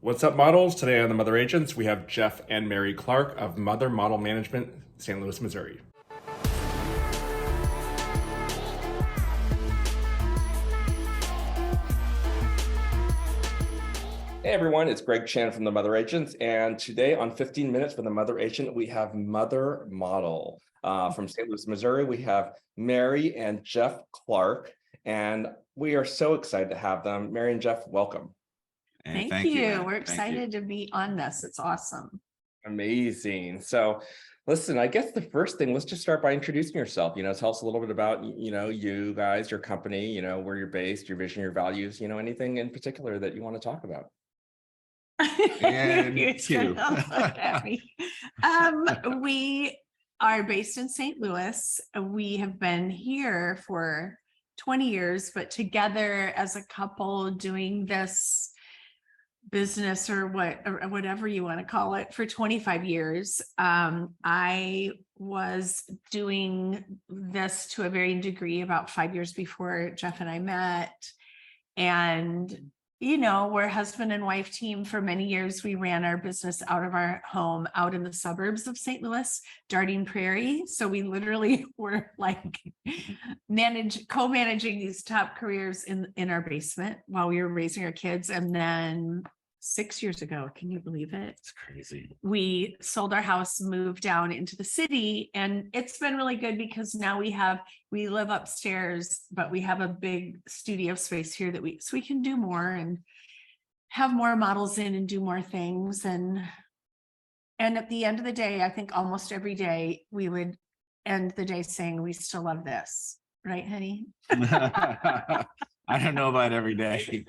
What's up, models? Today on the Mother Agents, we have Jeff and Mary Clark of Mother Model Management, St. Louis, Missouri. Hey everyone, it's Greg Chan from the Mother Agents, and today on 15 Minutes for the Mother Agent, we have Mother Model. From St. Louis, Missouri, we have Mary and Jeff Clark, and we are so excited to have them. Mary and Jeff, welcome. Hey, thank you. We're excited to be on this. It's awesome. Amazing. So listen, I guess the first thing, let's just start by introducing yourself. Tell us a little bit about, you guys, your company, where you're based, your vision, your values, anything in particular that you want to talk about. And we are based in St. Louis. We have been here for 20 years, but together as a couple doing this business or whatever you want to call it for 25 years. I was doing this to a varying degree about 5 years before Jeff and I met. And we're husband and wife team for many years. We ran our business out of our home out in the suburbs of St. Louis, Dardine Prairie. So we literally were like co-managing these top careers in our basement while we were raising our kids. And then 6 years ago, can you believe it? It's crazy. We sold our house, moved down into the city, and it's been really good because now we live upstairs, but we have a big studio space here that we can do more and have more models in and do more things. And at the end of the day, I think almost every day we would end the day saying we still love this, right, honey? I don't know about every day.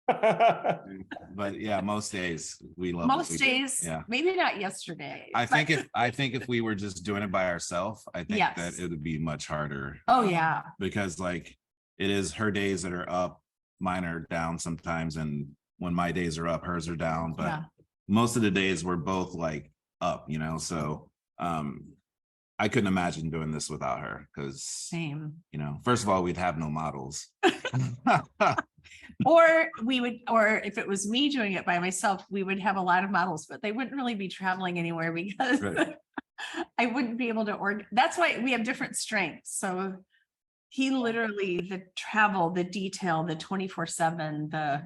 But yeah, most days we love most days. Yeah, maybe not yesterday. I think if we were just doing it by ourselves, I think that it would be much harder. Oh yeah, because like it is her days that are up, mine are down sometimes, and when my days are up, hers are down. But most of the days we're both like up, so I couldn't imagine doing this without her because same. First of all, we'd have no models. or if it was me doing it by myself, we would have a lot of models, but they wouldn't really be traveling anywhere because I wouldn't be able to order. That's why we have different strengths. So he literally, the travel, the detail, the 24/7,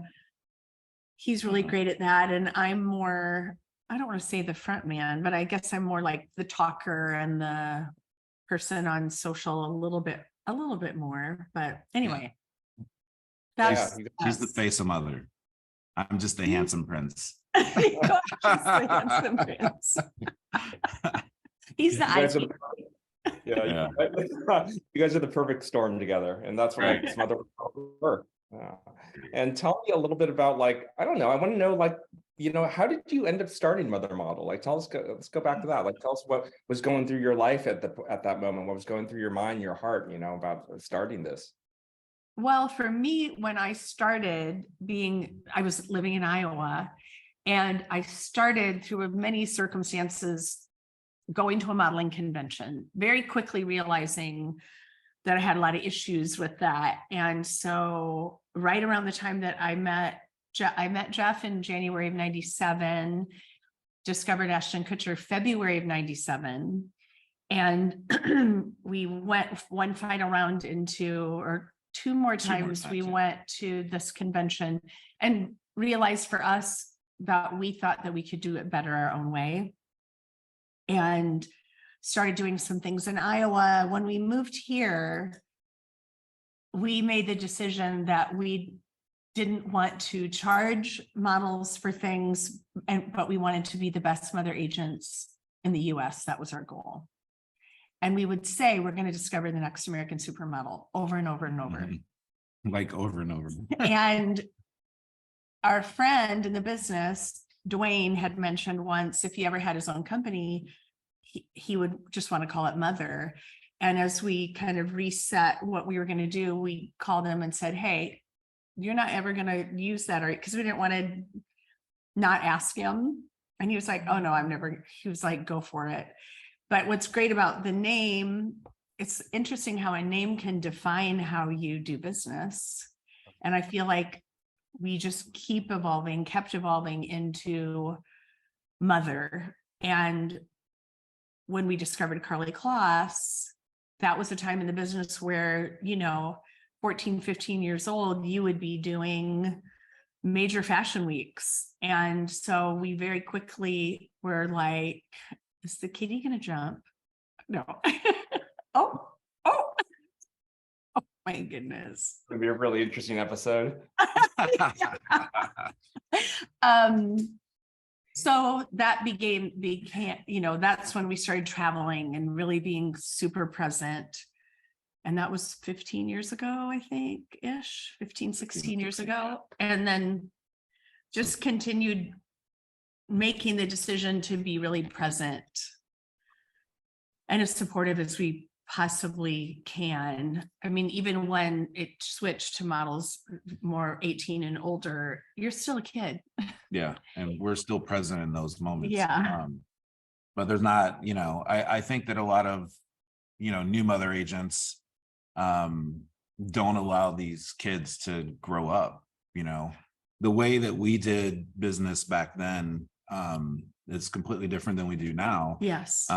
he's really great at that. And I'm more, I don't want to say the front man, but I guess I'm more like the talker and the person on social a little bit more. But anyway. She's the face of Mother. I'm just the handsome prince. He's the handsome prince. He's the you guys are the perfect storm together, and that's what makes Mother work. And tell me a little bit about, I don't know, I want to know, how did you end up starting Mother Model? Let's go back to that. Tell us what was going through your life at that moment. What was going through your mind, your heart, about starting this? Well, for me, when I started I was living in Iowa, and I started through many circumstances going to a modeling convention, very quickly realizing that I had a lot of issues with that. And so right around the time that I met Jeff in January of 97, discovered Ashton Kutcher February of 97. And we went one final round or two more times we went to this convention and realized for us that we thought that we could do it better our own way, and started doing some things in Iowa. When we moved here, we made the decision that we didn't want to charge models for things, but we wanted to be the best mother agents in the US. That was our goal. And we would say, we're going to discover the next American supermodel over and over and over. Over and over. And our friend in the business, Dwayne, had mentioned once, if he ever had his own company, he would just want to call it Mother. And as we kind of reset what we were going to do, we called him and said, hey, you're not ever going to use that, or because we didn't want to not ask him. And he was like, oh no, he was like, go for it. But what's great about the name, it's interesting how a name can define how you do business. And I feel like we just kept evolving into mother. And when we discovered Carly Kloss, that was a time in the business where, 14, 15 years old, you would be doing major fashion weeks. And so we very quickly were like, is the kitty going to jump? No. Oh, my goodness. It'll be a really interesting episode. So that became, that's when we started traveling and really being super present. And that was 15 years ago, I think, 16 years ago. And then just continued making the decision to be really present and as supportive as we possibly can. I mean, even when it switched to models more 18 and older, you're still a kid. Yeah. And we're still present in those moments. Yeah. But there's not, I think that a lot of, new mother agents don't allow these kids to grow up. The way that we did business back then is completely different than we do now. Yes.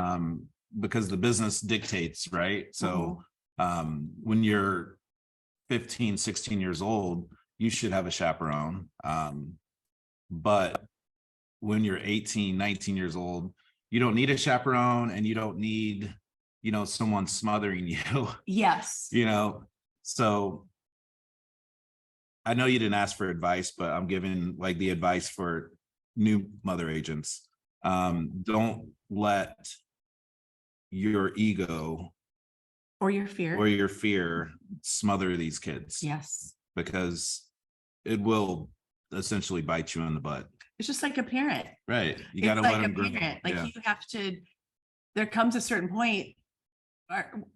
Because the business dictates, right? So when you're 15, 16 years old, you should have a chaperone. But when you're 18, 19 years old, you don't need a chaperone, and you don't need, someone smothering you. Yes. So I know you didn't ask for advice, but I'm giving like the advice for new mother agents. Don't let your ego or your fear smother these kids. Yes. Because it will essentially bite you in the butt. It's just like a parent. Right. You got to let them grow. Like you have to, there comes a certain point.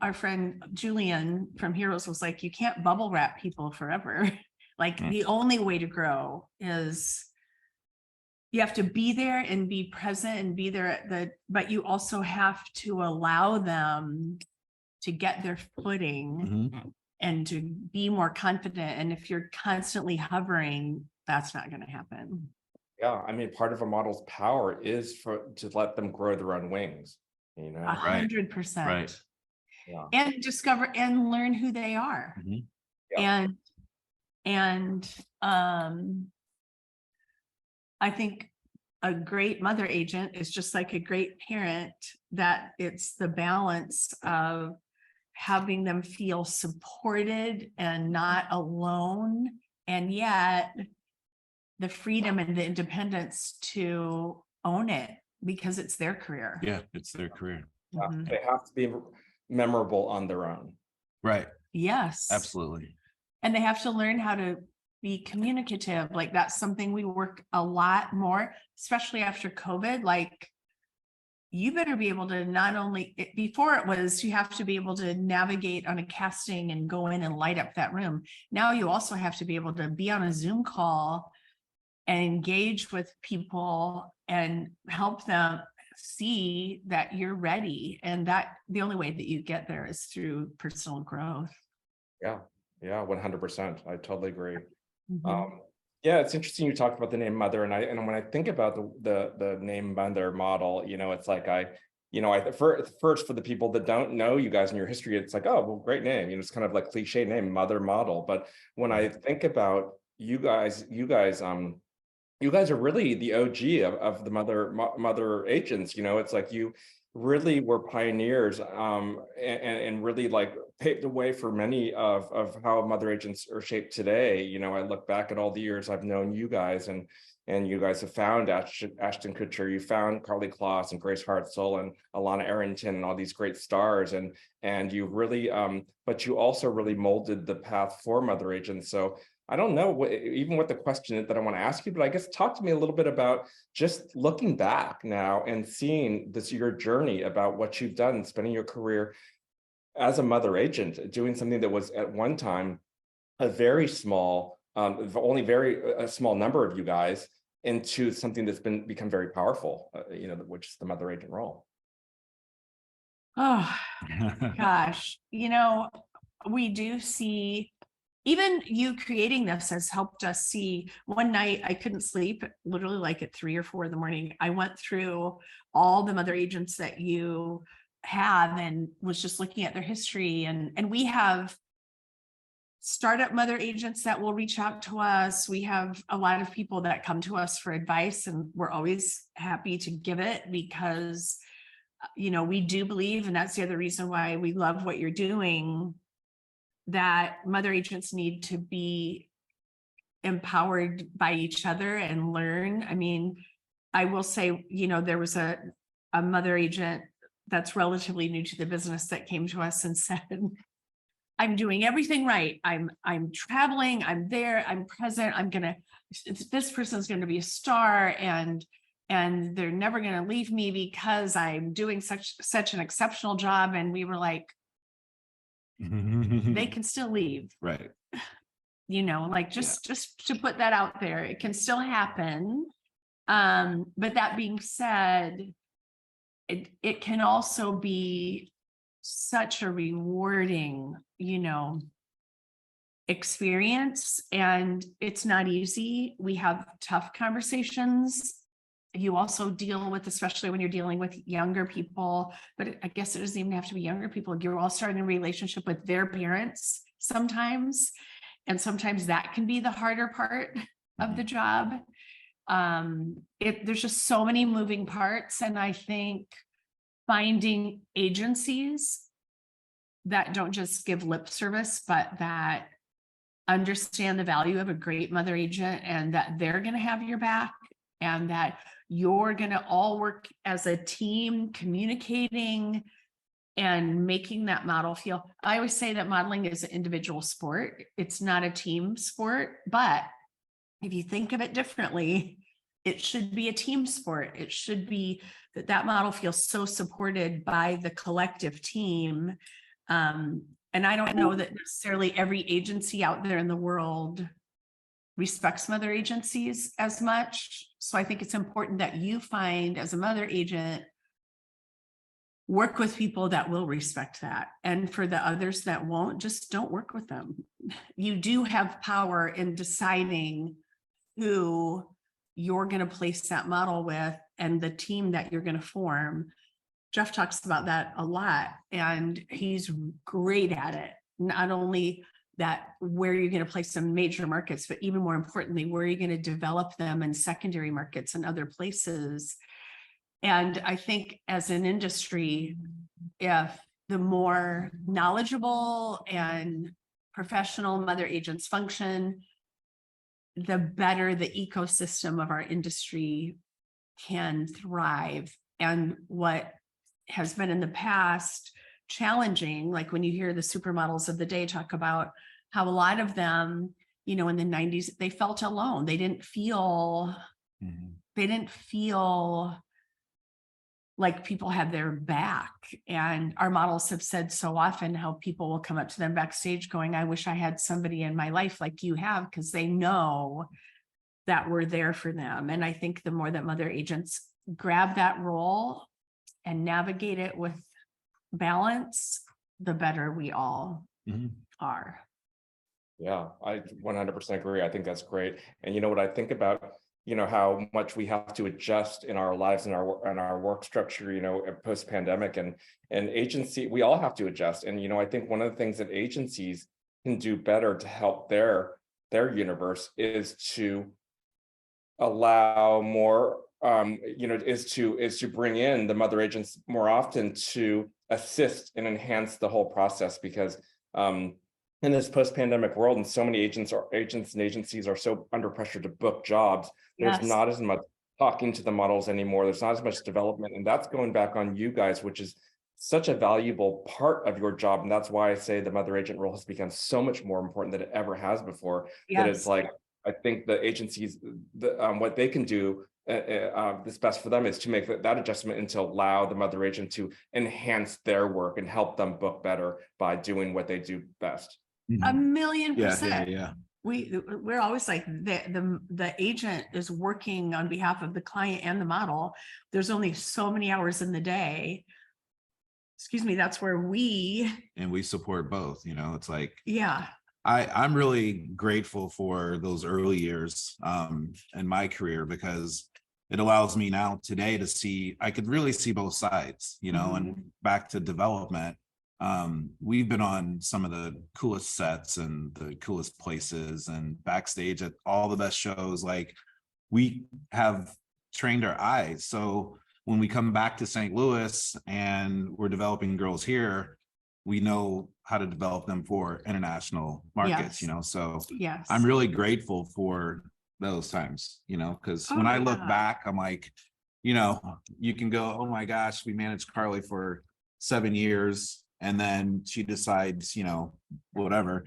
Our friend Julian from Heroes was like, you can't bubble wrap people forever. Like the only way to grow is you have to be there and be present and be there but you also have to allow them to get their footing and to be more confident. And if you're constantly hovering, that's not going to happen. Yeah. I mean, part of a model's power is to let them grow their own wings, 100%. Right. Yeah. And discover and learn who they are. Yeah. And I think a great mother agent is just like a great parent, that it's the balance of having them feel supported and not alone, and yet the freedom and the independence to own it because it's their career. Yeah, it's their career. Yeah. They have to be memorable on their own. Right. Yes. Absolutely. And they have to learn how to be communicative. Like that's something we work a lot more, especially after COVID. Like you better be able to not only, before it was, you have to be able to navigate on a casting and go in and light up that room. Now you also have to be able to be on a Zoom call and engage with people and help them see that you're ready. And that the only way that you get there is through personal growth. Yeah. Yeah. 100%. I totally agree. Mm-hmm. Yeah, it's interesting you talked about the name mother, and when I think about the name mother model, it's like first for the people that don't know you guys and your history, it's like, oh, well, great name, it's kind of like cliche name, mother model. But when I think about you guys are really the OG of the mother agents. It's like you really were pioneers and really like paved the way for many of how mother agents are shaped today. I look back at all the years I've known you guys, and you guys have found Ashton Kutcher, you found Carly Kloss and Grace Hartzell and Alana Arrington and all these great stars, and you really but you also really molded the path for mother agents. So I don't know even what the question is that I want to ask you, but I guess talk to me a little bit about just looking back now and seeing your journey about what you've done, spending your career as a mother agent, doing something that was at one time a very small, a small number of you guys, into something that's become very powerful, which is the mother agent role. Oh, gosh, we do see even you creating this has helped us see. One night I couldn't sleep, literally like at 3 or 4 in the morning. I went through all the mother agents that you have and was just looking at their history. And we have startup mother agents that will reach out to us. We have a lot of people that come to us for advice, and we're always happy to give it because, you know, we do believe, and that's the other reason why we love what you're doing, that mother agents need to be empowered by each other and learn. I mean, I will say, you know, there was a mother agent that's relatively new to the business that came to us and said, I'm doing everything right. I'm traveling, I'm there, I'm present, this person's gonna be a star, and they're never gonna leave me because I'm doing such an exceptional job. And we were like, they can still leave. Right. You know, like just to put that out there, it can still happen. But that being said, it can also be such a rewarding, you know, experience, and it's not easy. We have tough conversations. You also deal with, especially when you're dealing with younger people, but I guess it doesn't even have to be younger people. You're all starting a relationship with their parents sometimes, and sometimes that can be the harder part of the job. There's just so many moving parts, and I think finding agencies that don't just give lip service, but that understand the value of a great mother agent, and that they're going to have your back, and that you're going to all work as a team, communicating and making that model feel. I always say that modeling is an individual sport. It's not a team sport, but if you think of it differently, it should be a team sport. It should be that model feels so supported by the collective team. And I don't know that necessarily every agency out there in the world respects mother agencies as much. So I think it's important that you find, as a mother agent, work with people that will respect that. And for the others that won't, just don't work with them. You do have power in deciding who you're going to place that model with and the team that you're going to form. Jeff talks about that a lot, and he's great at it. Not only that, where you're going to place some major markets, but even more importantly, where you're going to develop them in secondary markets and other places. And I think as an industry, if the more knowledgeable and professional mother agents function, the better the ecosystem of our industry can thrive. And what has been in the past challenging, like when you hear the supermodels of the day talk about how a lot of them, you know, in the 90s, they felt alone. They didn't feel like people had their back. And our models have said so often how people will come up to them backstage going, I wish I had somebody in my life like you have, because they know that we're there for them. And I think the more that mother agents grab that role and navigate it with balance, the better we all are. Yeah, I 100% agree. I think that's great. And you know what I think about, you know, how much we have to adjust in our lives and our work structure, you know, post pandemic, and agency, we all have to adjust. And, you know, I think one of the things that agencies can do better to help their universe is to allow more, you know, is to bring in the mother agents more often to assist and enhance the whole process, because in this post-pandemic world, and so many agents and agencies are so under pressure to book jobs, there's not as much talking to the models anymore. There's not as much development, and that's going back on you guys, which is such a valuable part of your job. And that's why I say the mother agent role has become so much more important than it ever has before. That it's like, I think the agencies, what they can do that's best for them is to make that adjustment and to allow the mother agent to enhance their work and help them book better by doing what they do best. 1,000,000%. Yeah. We're always like, the agent is working on behalf of the client and the model. There's only so many hours in the day. Excuse me, that's where we support both, you know, it's like, I'm really grateful for those early years in my career, because it allows me now today to see, I could really see both sides, you know, and back to development. We've been on some of the coolest sets and the coolest places and backstage at all the best shows. Like, we have trained our eyes. So when we come back to St. Louis and we're developing girls here, we know how to develop them for international markets, you know? So Yes. I'm really grateful for those times, you know, because when I look back, I'm like, you know, you can go, oh my gosh, we managed Carly for 7 years, and then she decides, you know, whatever.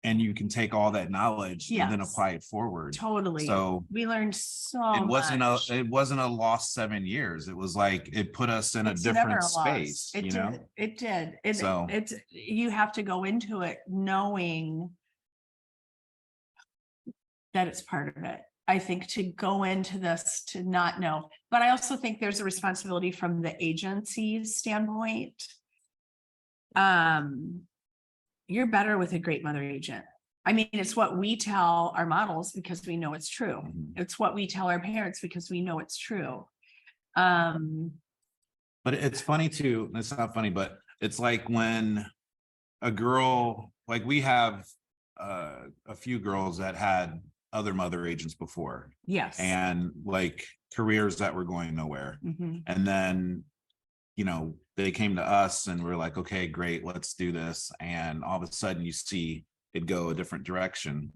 And you can take all that knowledge and then apply it forward. Totally. So we learned so it wasn't much. it wasn't a lost 7 years. It was like, it put us in a different space, It you did. know? It did. It's you have to go into it knowing that it's part of it. I think to go into this to not know, but I also think there's a responsibility from the agency's standpoint. You're better with a great mother agent. I mean, it's what we tell our models because we know it's true. It's what we tell our parents because we know it's true. But it's funny too. It's not funny, but it's like when a girl, like we have a few girls that had other mother agents before. Yes. And like careers that were going nowhere. And then, you know, they came to us and we're like, okay, great, let's do this. And all of a sudden you see it go a different direction.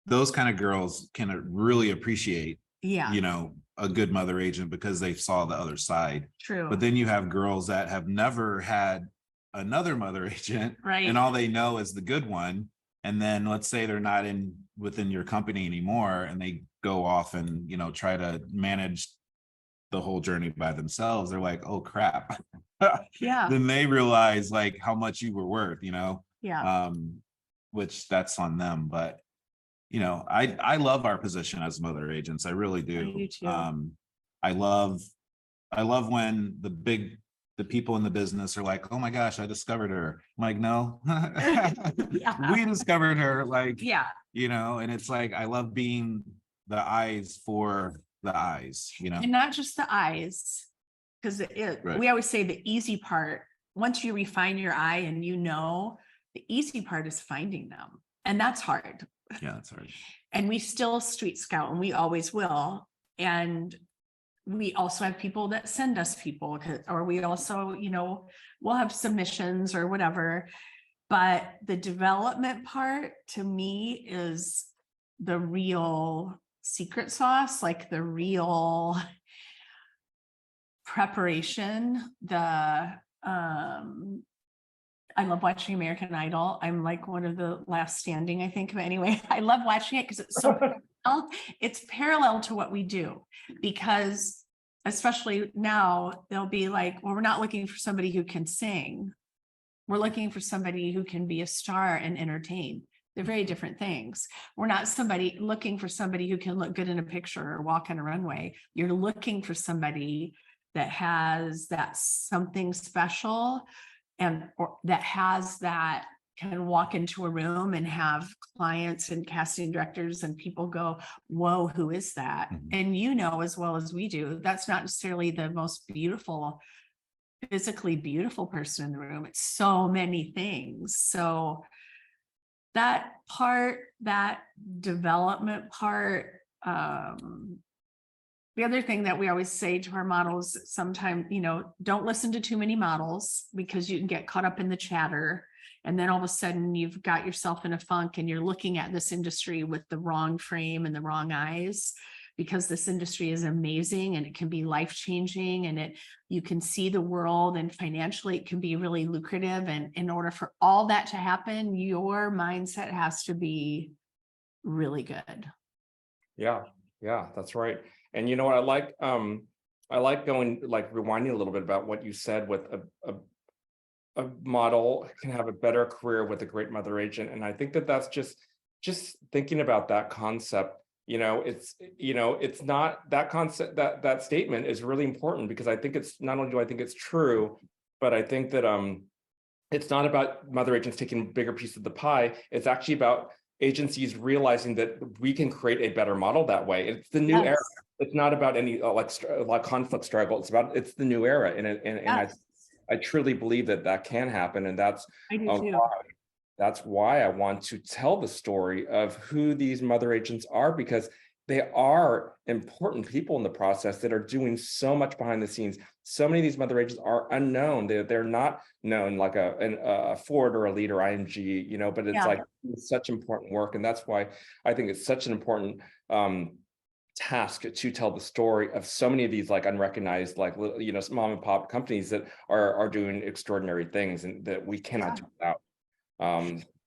Those kind of girls can really appreciate, you know, a good mother agent because they saw the other side. True. But then you have girls that have never had another mother agent, right? And all they know is the good one. And then let's say they're not within your company anymore, and they go off and, you know, try to manage the whole journey by themselves. They're like, oh crap. Yeah. Then they realize like how much you were worth, you know? Yeah. Which that's on them. But you know, I love our position as mother agents. I really do. I do too. I love when the people in the business are like, oh my gosh, I discovered her. I'm like, no. We discovered her, like, you know, and it's like, I love being the eyes for the eyes, you know, and not just the eyes, because we always say the easy part, once you refine your eye and you know, the easy part is finding them, and that's hard. Yeah, that's hard. And we still street scout, and we always will. And we also have people that send us people, or we also, you know, we'll have submissions or whatever. But the development part to me is the real secret sauce, like the real preparation. I love watching American Idol. I'm like one of the last standing, I think. But anyway, I love watching it because it's so it's parallel to what we do, because especially now they'll be like, well, we're not looking for somebody who can sing. We're looking for somebody who can be a star and entertain. They're very different things. We're not looking for somebody who can look good in a picture or walk on a runway. You're looking for somebody that has that something special, or that can walk into a room and have clients and casting directors and people go, whoa, who is that? And you know, as well as we do, that's not necessarily the most physically beautiful person in the room. It's so many things. So that part, that development part, the other thing that we always say to our models, sometimes, you know, don't listen to too many models, because you can get caught up in the chatter. And then all of a sudden you've got yourself in a funk and you're looking at this industry with the wrong frame and the wrong eyes, because this industry is amazing and it can be life-changing, and you can see the world, and financially it can be really lucrative. And in order for all that to happen, your mindset has to be really good. Yeah, that's right. And you know what I like rewinding a little bit about what you said with a model can have a better career with a great mother agent. And I think that's just thinking about that concept, you know, it's not that concept, that statement is really important, because I think it's not only do I think it's true, but I think that it's not about mother agents taking a bigger piece of the pie. It's actually about agencies realizing that we can create a better model that way. It's the new era. It's not about any like conflict struggle. It's the new era, and I truly believe that can happen, and that's I do too. That's why I want to tell the story of who these mother agents are, because they are important people in the process that are doing so much behind the scenes. So many of these mother agents are unknown. They're not known like a Ford or a Lead or ING, you know, but it's like it's such important work. And that's why I think it's such an important task to tell the story of so many of these like unrecognized, like, you know, mom and pop companies that are doing extraordinary things and that we cannot do without.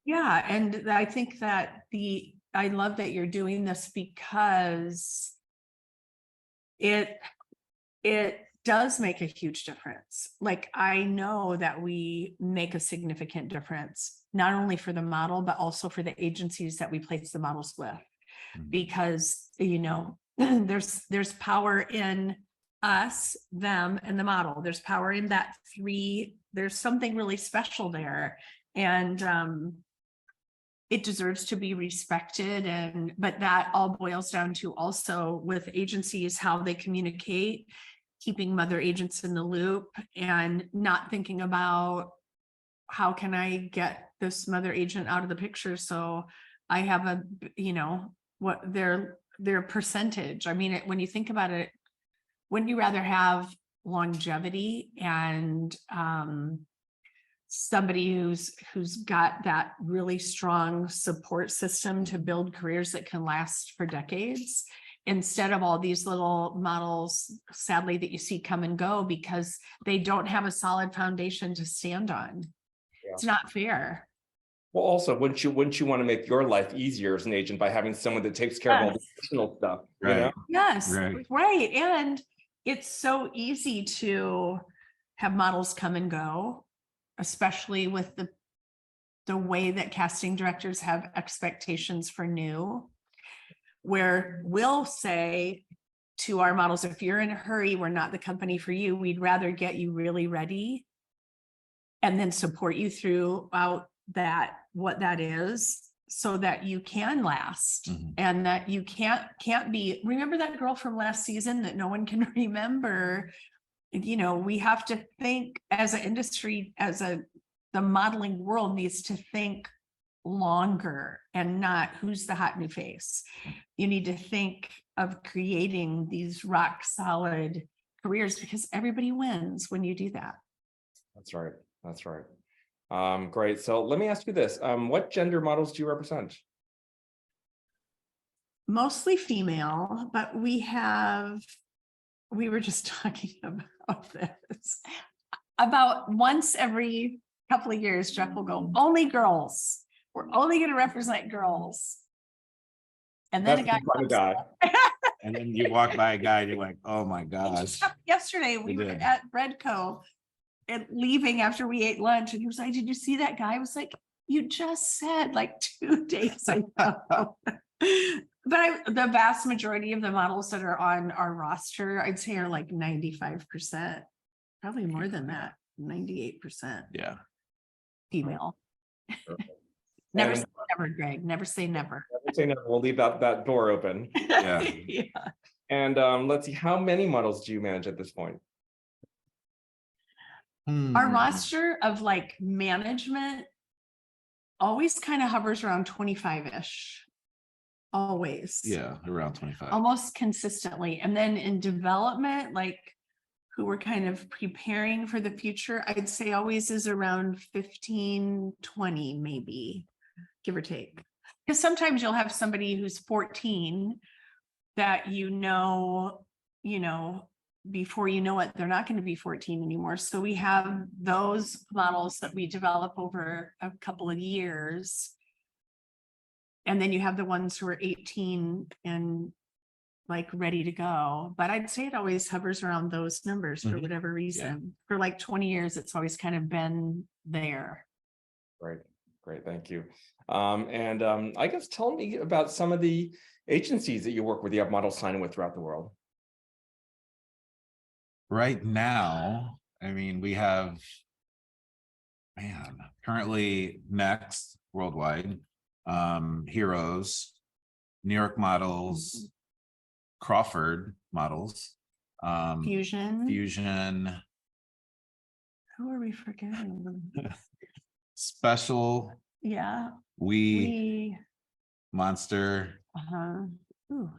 Yeah, and I think that I love that you're doing this because it does make a huge difference. Like, I know that we make a significant difference, not only for the model, but also for the agencies that we place the models with, because, you know, there's power in us, them, and the model. There's power in that there's something really special there. And it deserves to be respected. But that all boils down to also with agencies, how they communicate, keeping mother agents in the loop, and not thinking about how can I get this mother agent out of the picture so I have what their percentage. I mean, when you think about it, wouldn't you rather have longevity and somebody who's got that really strong support system to build careers that can last for decades, instead of all these little models, sadly, that you see come and go because they don't have a solid foundation to stand on? It's not fair. Well, also, wouldn't you want to make your life easier as an agent by having someone that takes care of all the personal stuff? You know? Yes, right. And it's so easy to have models come and go, especially with the way that casting directors have expectations for new, where we'll say to our models, if you're in a hurry, we're not the company for you. We'd rather get you really ready and then support you throughout what that is, so that you can last and that you can't be, remember that girl from last season that no one can remember. You know, we have to think as an industry, the modeling world needs to think longer and not who's the hot new face. You need to think of creating these rock solid careers, because everybody wins when you do that. That's right. Great. So let me ask you this. What gender models do you represent? Mostly female, but we were just talking about this. About once every couple of years, Jeff will go, only girls. We're only going to represent girls. And then a guy. And then you walk by a guy and you're like, oh my gosh. Yesterday we were at Breadco and leaving after we ate lunch, and he was like, did you see that guy? I was like, you just said like 2 days ago. But the vast majority of the models that are on our roster, I'd say, are like 95%, probably more than that, 98%. Yeah. Female. Never say never, Greg. Never say never. Never say never. We'll leave that door open. Yeah. And let's see, how many models do you manage at this point? Our roster of like management always kind of hovers around 25-ish. Always. Yeah, around 25. Almost consistently. And then in development, like who we're kind of preparing for the future, I'd say always is around 15, 20, maybe, give or take. Because sometimes you'll have somebody who's 14 that before you know it, they're not going to be 14 anymore. So we have those models that we develop over a couple of years. And then you have the ones who are 18 and like ready to go. But I'd say it always hovers around those numbers for whatever reason. For like 20 years, it's always kind of been there. Great. Thank you. I guess tell me about some of the agencies that you work with, you have models signing with throughout the world. Right now, I mean, we have Man, currently Next Worldwide, Heroes, New York Models, Crawford Models, Fusion. Fusion, Who are we forgetting? Special, Yeah. We, Monster. Ooh,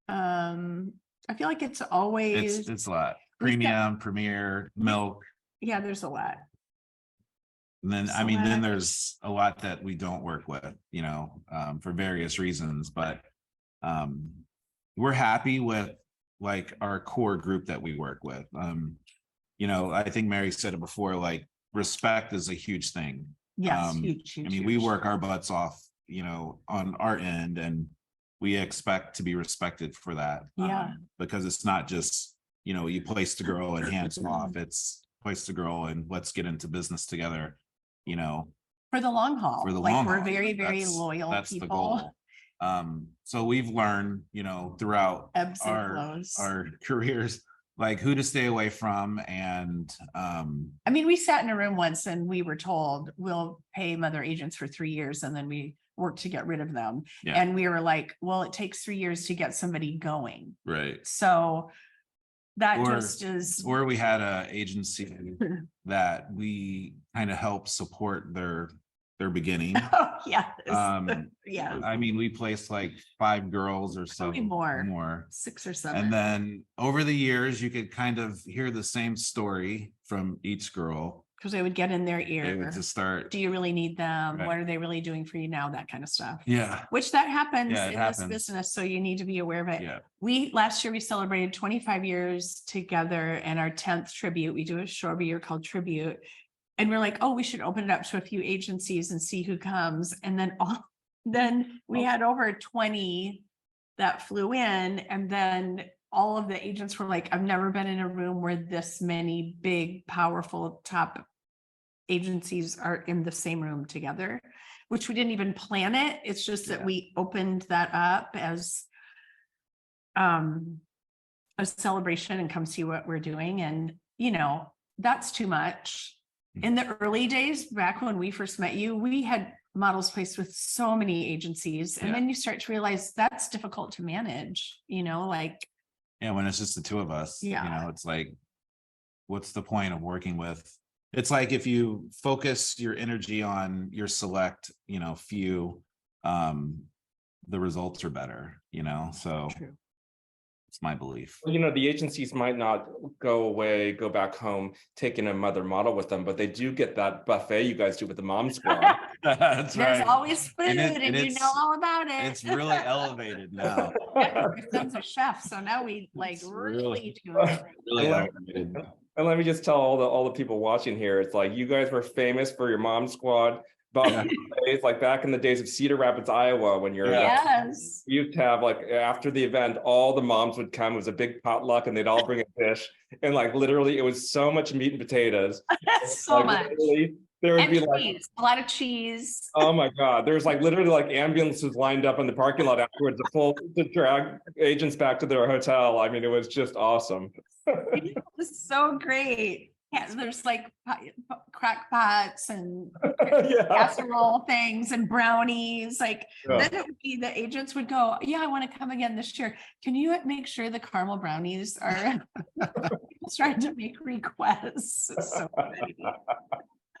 I feel like it's always It's a lot. we've got- Premium, Premier, Milk. yeah, there's a lot. And then, I mean, then Select. there's a lot that we don't work with, you know, for various reasons, but we're happy with like our core group that we work with. You know, I think Mary said it before, like respect is a huge thing. Yes, huge, I mean, we work our butts off, you know, on our end, and we expect to be respected for that. Yeah. Because it's not just, you know, you place the girl and hands off. It's place the girl and let's get into business together, you know. For the long haul. For the like long we're haul. very, very That's- loyal that's the people. goal. So we've learned, you know, throughout Ebbs and our flows. careers, like who to stay away from. And I mean, we sat in a room once and we were told we'll pay mother agents for 3 years and then we work to get rid of them. Yeah. And we were like, well, it takes 3 years to get somebody going. right. So that Or- just is. Or we had a agency that we kind of help support their beginning. Oh, yeah. Yeah. I mean, we placed like 5 girls or so. Probably more. 6 or 7. And then over the years, you could kind of hear the same story from each girl. Because they would get in their They ear. would just start. Do you really need them? Right. What are they really doing for you now? That kind of stuff. Yeah. Which that happens Yeah, it in happens. this business. So you need to be aware of it. Yeah. Last year we celebrated 25 years together and our 10th tribute. We do a show every year called Tribute. And we're like, oh, we should open it up to a few agencies and see who comes. And then we had over 20 that flew in. And then all of the agents were like, I've never been in a room where this many big, powerful top agencies are in the same room together, which we didn't even plan it. It's just that we opened that up as a celebration and come see what we're doing. And, you know, that's too much. In the early days, back when we first met you, we had models placed with so many agencies. And then you start to realize that's difficult to manage, you know, like. Yeah, when it's just the two of us, you Yeah. know, it's like, what's the point of working with? It's like if you focus your energy on your select, you know, few, the results are better, you know, so True. it's my belief. You know, the agencies might not go back home, taking a mother model with them, but they do get that buffet you guys do with the mom squad. That's There's right. always food And and, you know all about it. It's really elevated now. Yeah, my son's a chef, so now we like It's really do really- it. Really And elevated. And let me just tell all the people watching here, it's like you guys were famous for your mom squad. But like back in the days of Cedar Rapids, Iowa, when you're Yes. you used to have like after the event, all the moms would come. It was a big potluck, and they'd all bring a dish, and like literally, it was so much meat and potatoes. So Like, much. literally, there would And be like, cheese, a lot of cheese. oh my God, there's like literally like ambulances lined up in the parking lot afterwards to drag agents back to their hotel. I mean, it was just awesome. It was so great. Yeah, there's like crack pots and Yeah. casserole things and brownies. Like Yeah. then it would be the agents would go, yeah, I want to come again this year. Can you make sure the caramel brownies are people's trying to make requests? It's so funny.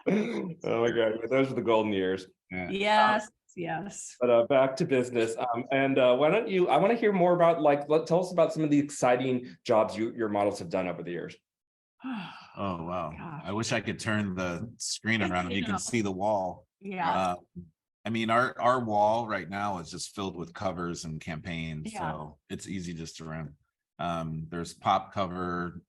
Oh my God, those were the golden years. Yes, yes. But back to business. And why don't you, I want to hear more about tell us about some of the exciting jobs your models have done over the years. Oh, wow. Gosh. I wish I could turn the screen around and you Yeah. can see the wall. Yeah. I mean, our wall right now is just filled with covers and campaigns, Yeah. so it's easy just to run. There's pop cover,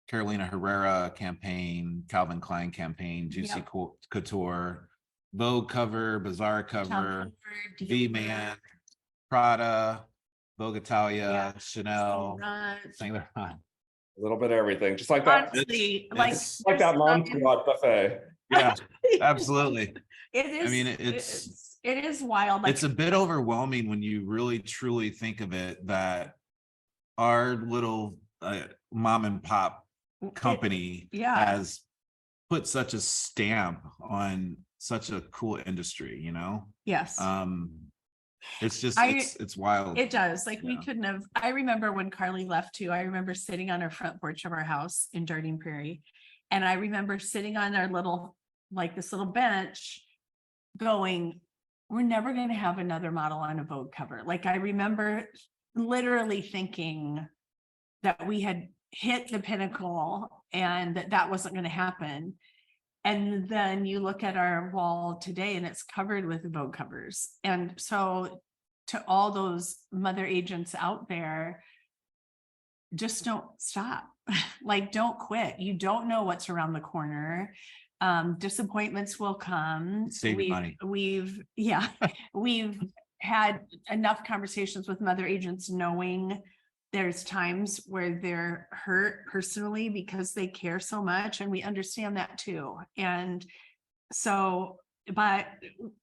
Carolina Herrera campaign, Calvin Klein campaign, Juicy Couture, Vogue cover, Bazaar cover, V-Man, Prada, Vogue Italia, Chanel, Saint Laurent. A little bit of everything, just like that. Honestly, It's- Like that mom squad buffet. Yeah, absolutely. It is. I mean, it is wild. Like, It's a bit overwhelming when you really truly think of it, that our little mom and pop company yeah. has put such a stamp on such a cool industry, you know? Yes. It's just, I- it's wild. It does. Like we Yeah. couldn't have, I remember when Carly left too, I remember sitting on our front porch of our house in Jardine Prairie. And I remember sitting on our little, like this little bench going, we're never going to have another model on a Vogue cover. Like I remember literally thinking that we had hit the pinnacle and that wasn't going to happen. And then you look at our wall today and it's covered with Vogue covers. And so to all those mother agents out there, just don't stop. Like, don't quit. You don't know what's around the corner. Disappointments will come. Save your money. We've had enough conversations with mother agents knowing there's times where they're hurt personally because they care so much, and we understand that too. And so, but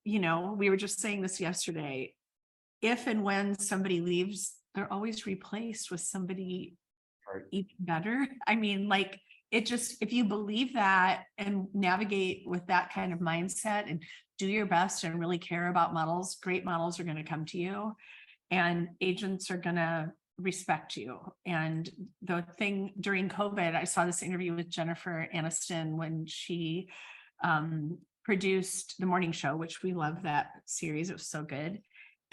you know, we were just saying this yesterday, if and when somebody leaves, they're always replaced with somebody even better. I mean, like, it just, if you believe that and navigate with that kind of mindset and do your best and really care about models, great models are going to come to you, and agents are going to respect you. And the thing during COVID, I saw this interview with Jennifer Aniston when she produced The Morning Show, which we love that series. It was so good.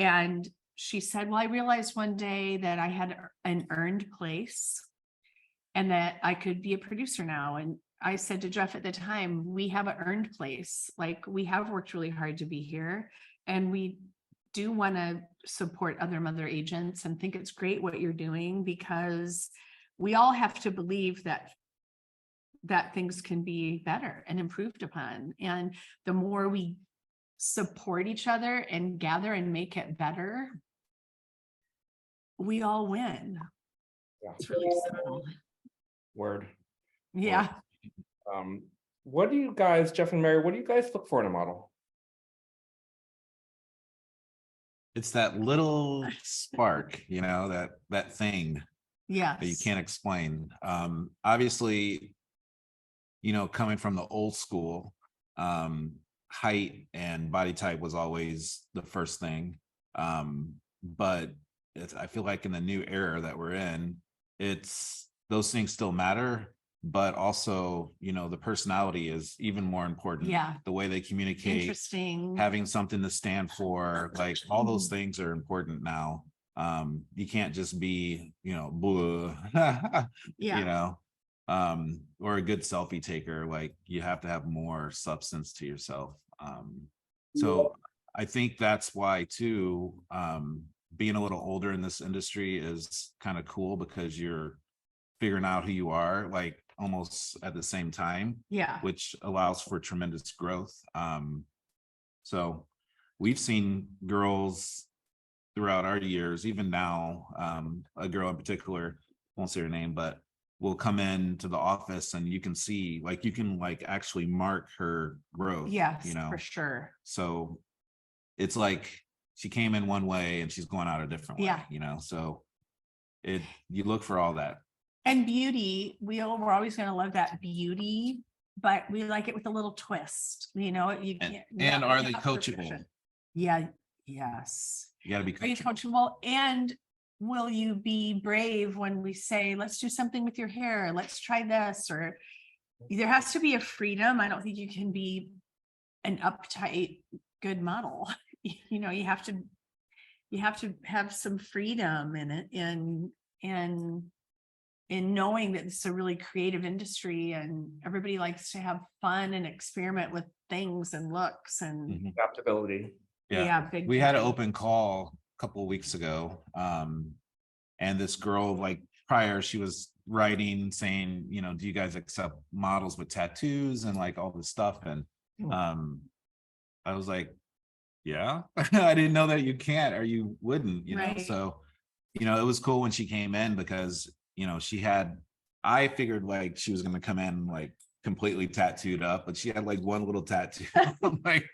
And she said, well, I realized one day that I had an earned place and that I could be a producer now. And I said to Jeff at the time, we have an earned place. Like, we have worked really hard to be here, and we do want to support other mother agents and think it's great what you're doing, because we all have to believe that things can be better and improved upon. And the more we support each other and gather and make it better, we all win. Yeah. It's really simple. Word. Yeah. What do you guys, Jeff and Mary, what do you guys look for in a model? It's that little spark, you know, that thing Yes. that you can't explain. Obviously, you know, coming from the old school, height and body type was always the first thing. But I feel like in the new era that we're in, those things still matter, but also, you know, the personality is even more important. Yeah. The way they communicate, Interesting. having something to stand for, like all those things are important now. You can't just be, you know, blah, Yeah. you know, or a good selfie taker. Like, you have to have more substance to yourself. So I think that's why too, being a little older in this industry is kind of cool, because you're figuring out who you are, like almost at the same time. Yeah. Which allows for tremendous growth. So we've seen girls throughout our years, even now, a girl in particular, won't say her name, but will come into the office and you can see, like, you can like actually mark her growth. Yes, you know, for sure. So it's like she came in one way and she's going out a different way. Yeah. You know, so you look for all that. And beauty, we're always going to love that beauty, but we like it with a little twist. You know, you can't. And are they not coachable? perfection. Yeah. Yes. You got to be Are you coachable? And will you be brave when we say, let's do something with your hair, let's try this? Or there has to be a freedom. I don't think you can be an uptight good model. You know, you have to have some freedom in it, and in knowing that it's a really creative industry and everybody likes to have fun and experiment with things and looks and Adaptability. yeah, big We had an time. open call a couple of weeks ago, and this girl, like, prior, she was writing saying, you know, do you guys accept models with tattoos and like all this stuff? And I was like, yeah. I didn't know that you can't or you wouldn't, you know. Right. So, you know, it was cool when she came in, because, you know, I figured like she was going to come in like completely tattooed up, but she had like one little tattoo. I'm like,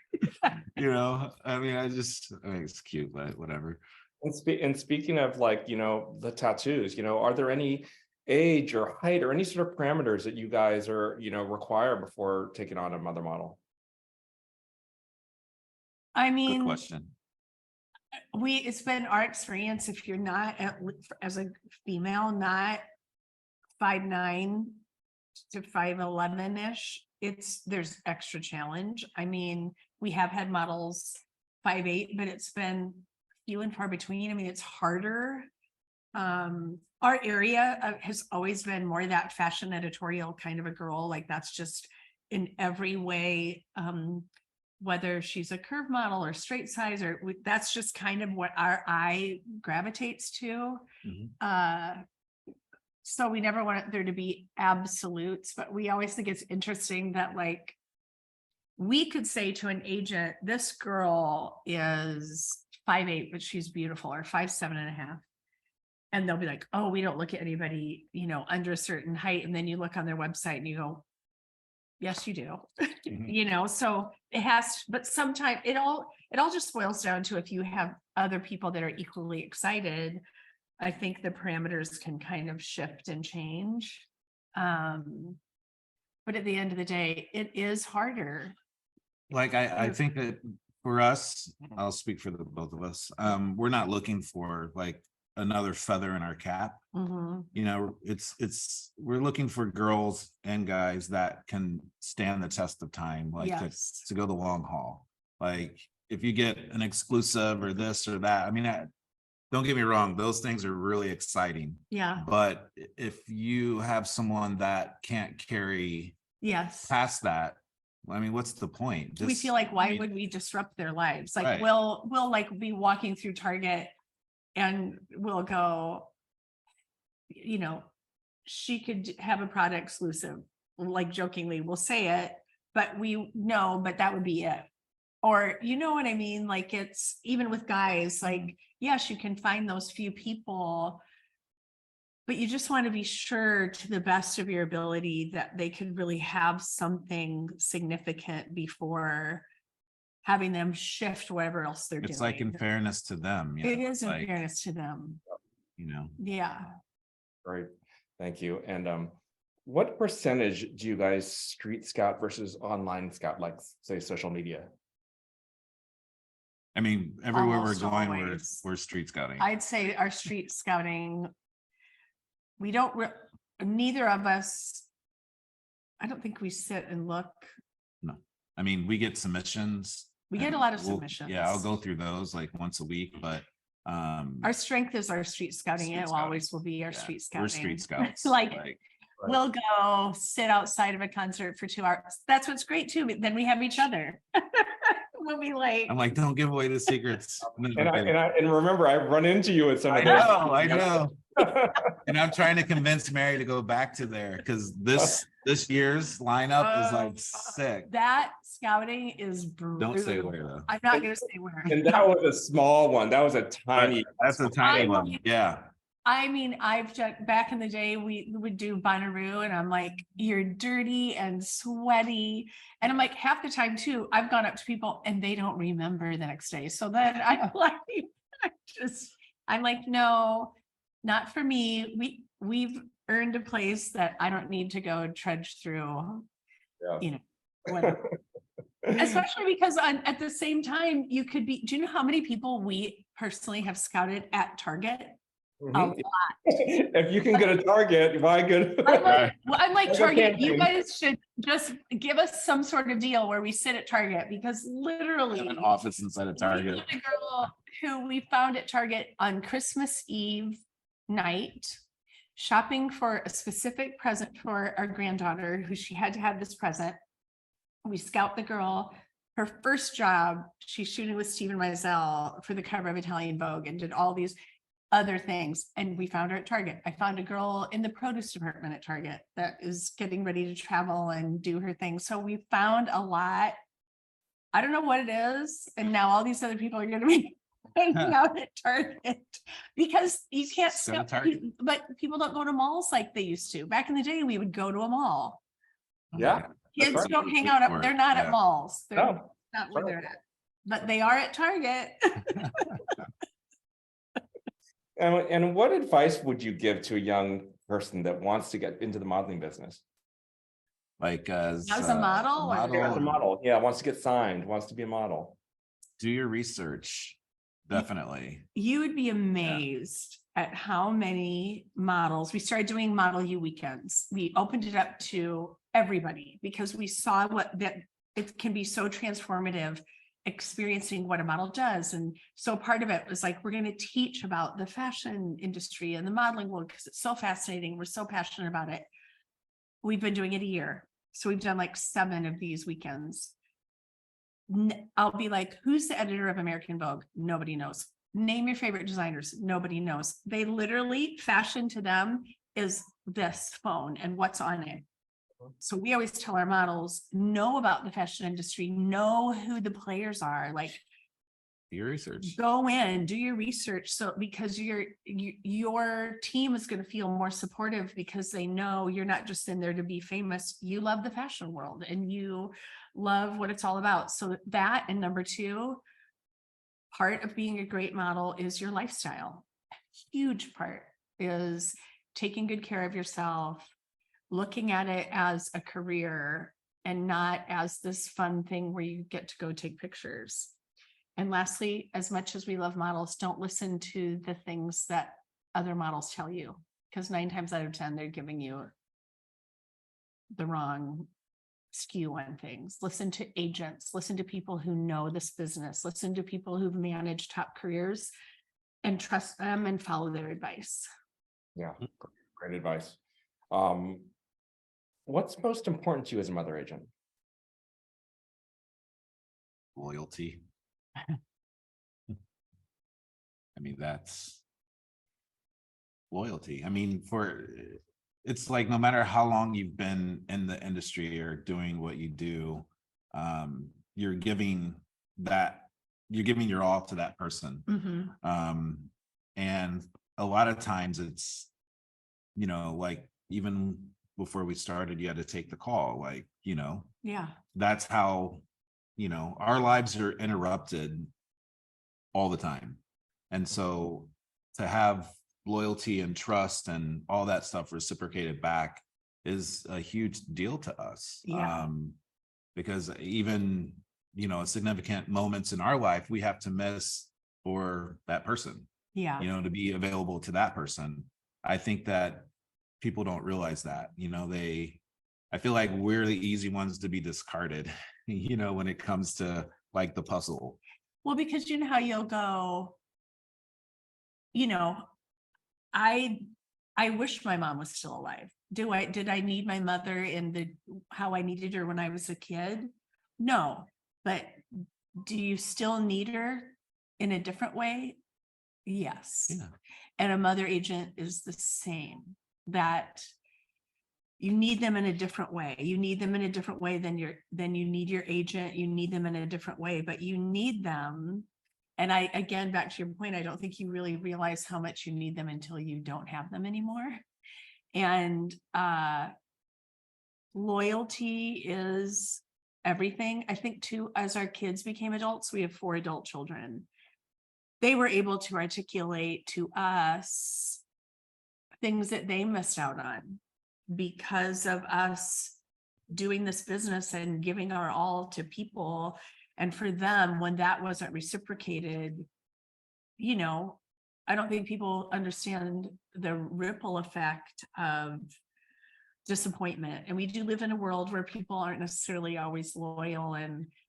you know, I mean, it's cute, but whatever. And speaking of, like, you know, the tattoos, you know, are there any age or height or any sort of parameters that you guys are, require before taking on a mother model? I Good mean, question. it's been our experience, if you're not as a female, not 5'9" to 5'11" there's extra challenge. I mean, we have had models 5'8", but it's been few and far between. I mean, it's harder. Our area has always been more that fashion editorial kind of a girl. Like that's just in every way, whether she's a curve model or straight size, or that's just kind of what our eye gravitates to. So we never want there to be absolutes, but we always think it's interesting that like we could say to an agent, this girl is 5'8", but she's beautiful, or 5'7.5". And they'll be like, oh, we don't look at anybody, under a certain height. And then you look on their website and you go, yes, you do. So it has, but sometimes it all just boils down to if you have other people that are equally excited, I think the parameters can kind of shift and change. But at the end of the day, it is harder. Like, I think that for us, I'll speak for the both of us. We're not looking for like another feather in our cap. We're looking for girls and guys that can stand the test of time, like to go the long haul. Like if you get an exclusive or this or that, I mean, don't get me wrong, those things are really exciting. Yeah. But if you have someone that can't carry past that, I mean, what's the point? We feel like, why would we disrupt their lives? Like, Right. we'll like be walking through Target and we'll go, she could have a product exclusive, like jokingly, we'll say it, but we know, but that would be it. Or, you know what I mean? Like it's even with guys, like, yes, you can find those few people, but you just want to be sure to the best of your ability that they could really have something significant before having them shift whatever else they're doing. It's like in fairness to them. It is in fairness to them. Yeah. Great. Thank you. And what percentage do you guys street scout versus online scout, like say social media? I mean, everywhere Almost we're going, always. we're street scouting. I'd say our street scouting, we don't, neither of us, I don't think we sit and look. No, I mean, we get submissions. We get a lot of submissions. Yeah, I'll go through those like once a week, but our strength is our street scouting. It always will be our street scouting. We're street scouts. We'll go sit outside of a concert for 2 hours. That's what's great too. But then we have each other. We'll be like, I'm like, don't give away the secrets. And remember, I've run into you at some of those. I know. And I'm trying to convince Mary to go back to there because this year's lineup is like sick. That scouting is brutal. Don't say where though. I'm not going to say where. And that was a small one. That was a tiny. That's a tiny one. Yeah. I mean, I've just, back in the day, we would do Bonnaroo and I'm like, you're dirty and sweaty. And I'm like, half the time too, I've gone up to people and they don't remember the next day. So then I'm like, I'm like, no, not for me. We've earned a place that I don't need to go trudge through, whatever. Especially because at the same time, you could be, do you know how many people we personally have scouted at Target? A lot. If you can get a Target, why good? I'm like Target, you guys should just give us some sort of deal where we sit at Target, because literally an office inside of Target. A girl who we found at Target on Christmas Eve night, shopping for a specific present for our granddaughter, who she had to have this present. We scout the girl. Her first job, she's shooting with Stephen Meisel for the cover of Italian Vogue and did all these other things. And we found her at Target. I found a girl in the produce department at Target that is getting ready to travel and do her thing. So we found a lot. I don't know what it is. And now all these other people are going to be hanging out at Target because you can't scout, but people don't go to malls like they used to. Back in the day, we would go to a mall. Yeah. Kids don't hang out up. They're not at malls. They're not where they're at, but they are at Target. And what advice would you give to a young person that wants to get into the modeling business? Like As a model, or- Yeah, as a model, yeah, wants to get signed, wants to be a model. do your research. Definitely. You would be amazed at how many models. We started doing Model U weekends. We opened it up to everybody because we saw that it can be so transformative experiencing what a model does. And so part of it was like, we're going to teach about the fashion industry and the modeling world because it's so fascinating. We're so passionate about it. We've been doing it a year. So we've done like 7 of these weekends. I'll be like, who's the editor of American Vogue? Nobody knows. Name your favorite designers. Nobody knows. They literally, fashion to them is this phone and what's on it. So we always tell our models, know about the fashion industry, know who the players are, like Your research. go in, do your research. So because your team is going to feel more supportive because they know you're not just in there to be famous. You love the fashion world and you love what it's all about. So that, and number 2, part of being a great model is your lifestyle. A huge part is taking good care of yourself, looking at it as a career and not as this fun thing where you get to go take pictures. And lastly, as much as we love models, don't listen to the things that other models tell you, because 9 times out of 10, they're giving you the wrong skew on things. Listen to agents, listen to people who know this business, listen to people who've managed top careers and trust them and follow their advice. Yeah, great advice. What's most important to you as a mother agent? Loyalty. I mean, that's loyalty. I mean, it's like no matter how long you've been in the industry or doing what you do, you're giving your all to that person. Mm-hmm. And a lot of times it's, like even before we started, you had to take the call, like, Yeah. that's how, our lives are interrupted all the time. And so to have loyalty and trust and all that stuff reciprocated back is a huge deal to us. Yeah. Because even, significant moments in our life, we have to miss for that person, Yeah. to be available to that person. I think that people don't realize that, I feel like we're the easy ones to be discarded, when it comes to like the puzzle. Well, because you know how you'll go, I wish my mom was still alive. Did I need my mother in how I needed her when I was a kid? No, but do you still need her in a different way? Yes. Yeah. And a mother agent is the same, that you need them in a different way. You need them in a different way than you need your agent. You need them in a different way, but you need them. And again, back to your point, I don't think you really realize how much you need them until you don't have them anymore. And loyalty is everything. I think too, as our kids became adults, we have 4 adult children. They were able to articulate to us things that they missed out on because of us doing this business and giving our all to people. And for them, when that wasn't reciprocated, I don't think people understand the ripple effect of disappointment. And we do live in a world where people aren't necessarily always loyal,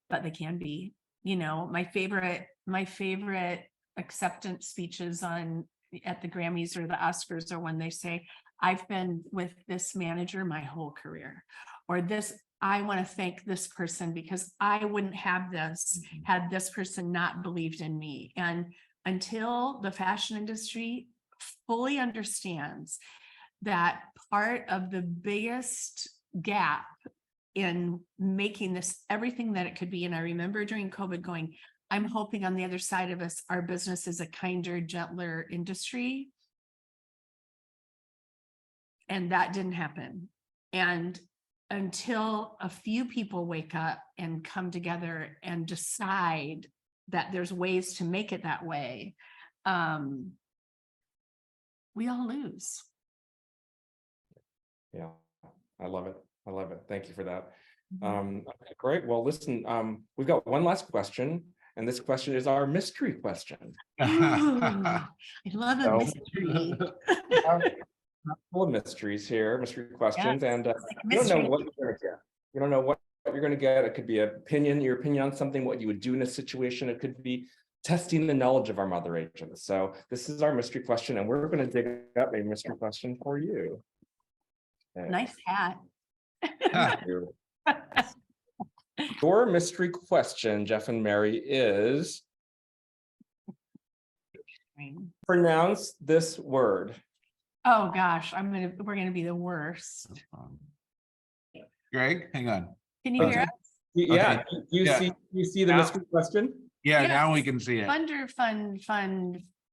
but they can be. My favorite acceptance speeches at the Grammys or the Oscars are when they say, I've been with this manager my whole career, or I want to thank this person because I wouldn't have this had this person not believed in me. And until the fashion industry fully understands that part of the biggest gap in making this everything that it could be, and I remember during COVID going, I'm hoping on the other side of us, our business is a kinder, gentler industry. And that didn't happen. And until a few people wake up and come together and decide that there's ways to make it that way, we all lose. Yeah, I love it. I love it. Thank you for that. Mhm. Okay, great. Well, listen, we've got one last question, and this question is our mystery question. Ooh, I love a So- mystery. Full of mysteries here, mystery questions, Yes, and it's like a you don't know mystery. what you're going to get. You don't know what you're going to get. It could be your opinion on something, what you would do in a situation. It could be testing the knowledge of our mother agents. So this is our mystery question, and we're going to dig up a mystery question for you. Okay. Nice hat. Thank you. Your mystery question, Jeff and Mary, is pronounce this word. Oh gosh, we're gonna be the worst. Greg, hang on. Can you hear us? Yeah, Okay. you Yeah. see the Now- mystery question? Yeah, Yes. now we can see it.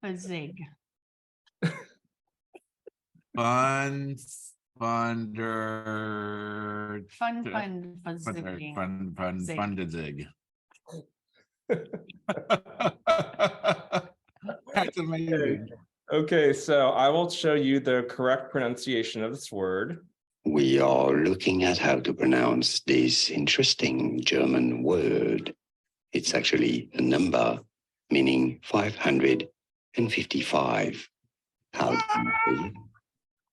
Fuzig. Funder. Fuzzing. Fundedzig. That's amazing. Okay, so I will show you the correct pronunciation of this word. We are looking at how to pronounce this interesting German word. It's actually a number meaning 555. How do you say?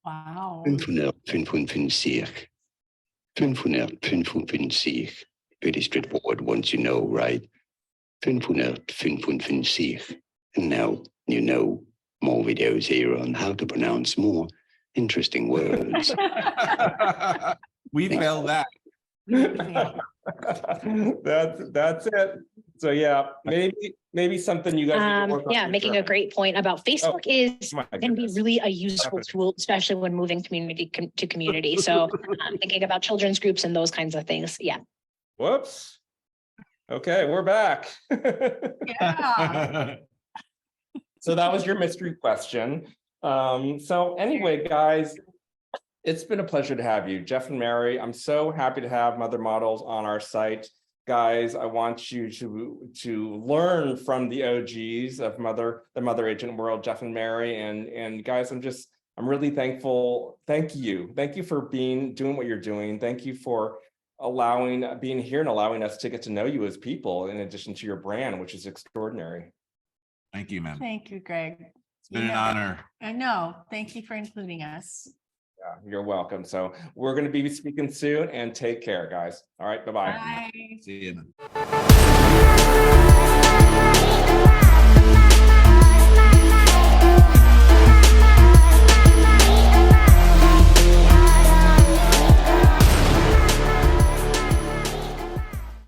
Wow. 555. 555. Pretty straightforward once you know, right? 555. And now you know more videos here on how to pronounce more interesting words. We failed that. That's it. So yeah, maybe something you guys need to work on. Yeah, making a great point about Facebook is my can be goodness. really a useful tool, especially when moving community to community. So thinking about children's groups and those kinds of things. Yeah. Whoops. Okay, we're back. Yeah. So that was your mystery question. So anyway, guys, it's been a pleasure to have you, Jeff and Mary. I'm so happy to have mother models on our site. Guys, I want you to learn from the OGs of the mother agent world, Jeff and Mary. And guys, I'm really thankful. Thank you for doing what you're doing. Thank you for being here and allowing us to get to know you as people, in addition to your brand, which is extraordinary. Thank you, man. Thank you, Greg. It's been an honor. I know. Thank you for including us. Yeah, you're welcome. So we're going to be speaking soon, and take care, guys. All right, bye-bye. Bye. See you.